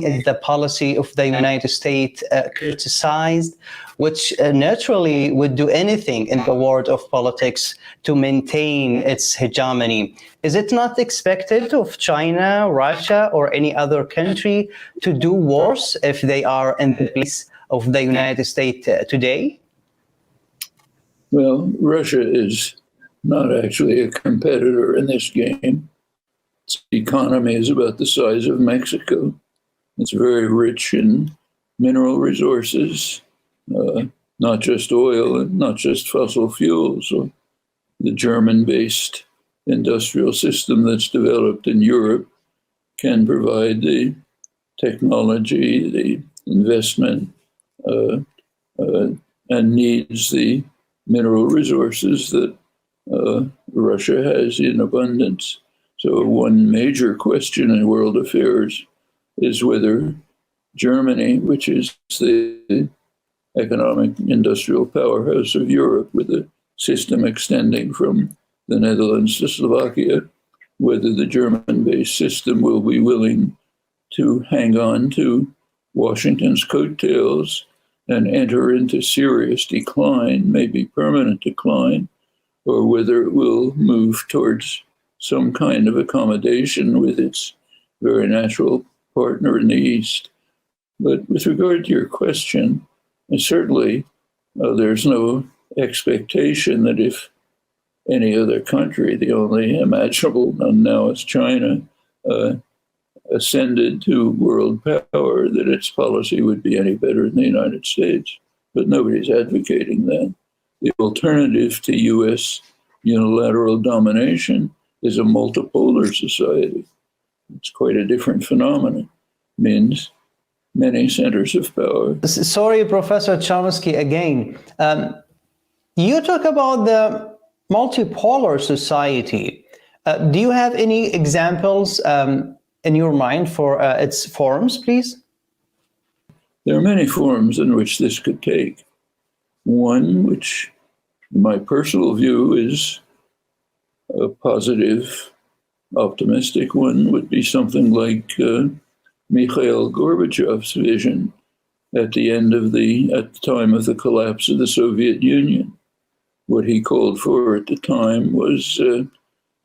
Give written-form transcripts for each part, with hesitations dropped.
the policy of the United States criticized, which naturally would do anything in the world of politics to maintain its hegemony. Is it not expected of China, Russia, or any other country to do worse if they are in the place of the United States today? Well, Russia is not actually a competitor in this game. Its economy is about the size of Mexico. It's very rich in mineral resources, not just oil and not just fossil fuels. Or the German-based industrial system that's developed in Europe can provide the technology, the investment, and needs the mineral resources that Russia has in abundance. So one major question in world affairs is whether Germany, which is the economic industrial powerhouse of Europe with a system extending from the Netherlands to Slovakia, whether the German-based system will be willing to hang on to Washington's coattails and enter into serious decline, maybe permanent decline, or whether it will move towards some kind of accommodation with its very natural partner in the East. But with regard to your question, certainly there's no expectation that if any other country, the only imaginable one now is China, ascended to world power, that its policy would be any better than the United States. But nobody's advocating that. The alternative to US unilateral domination is a multipolar society. It's quite a different phenomenon. It means many centers of power. Sorry, Professor Chomsky, again. You talk about the multipolar society. Do you have any examples in your mind for its forms, please? There are many forms in which this could take. One, which in my personal view is a positive, optimistic one, would be something like Mikhail Gorbachev's vision at the time of the collapse of the Soviet Union. What he called for at the time was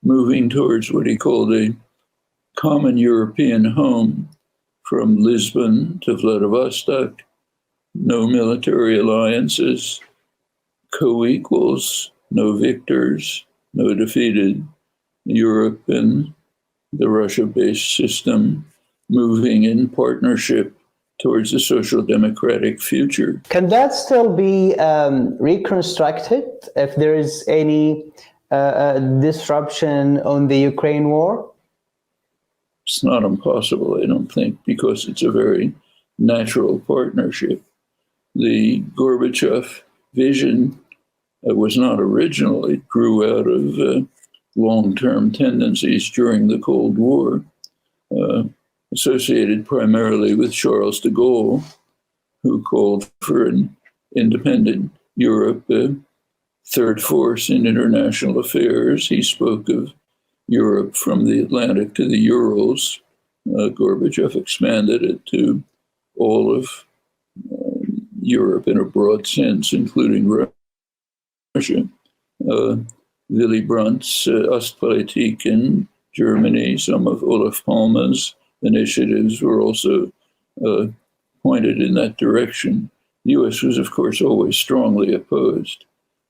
moving towards what he called a common European home from Lisbon to Vladivostok, no military alliances, co-equals, no victors, no defeated, Europe and the Russia-based system moving in partnership towards a social democratic future. Can that still be reconstructed if there is any disruption on the Ukraine war? It's not impossible, I don't think, because it's a very natural partnership. The Gorbachev vision was not original. It grew out of long-term tendencies during the Cold War, associated primarily with Charles de Gaulle, who called for an independent Europe, a third force in international affairs. He spoke of Europe from the Atlantic to the Urals. Gorbachev expanded it to all of Europe in a broad sense, including Russia. Willy Brandt's Ostpolitik in Germany, some of Olof Palme's initiatives were also pointed in that direction. The US was, of course, always strongly opposed.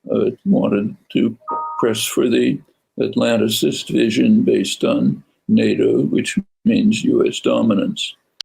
It wanted to press for the Atlanticist vision based on NATO, which means US dominance.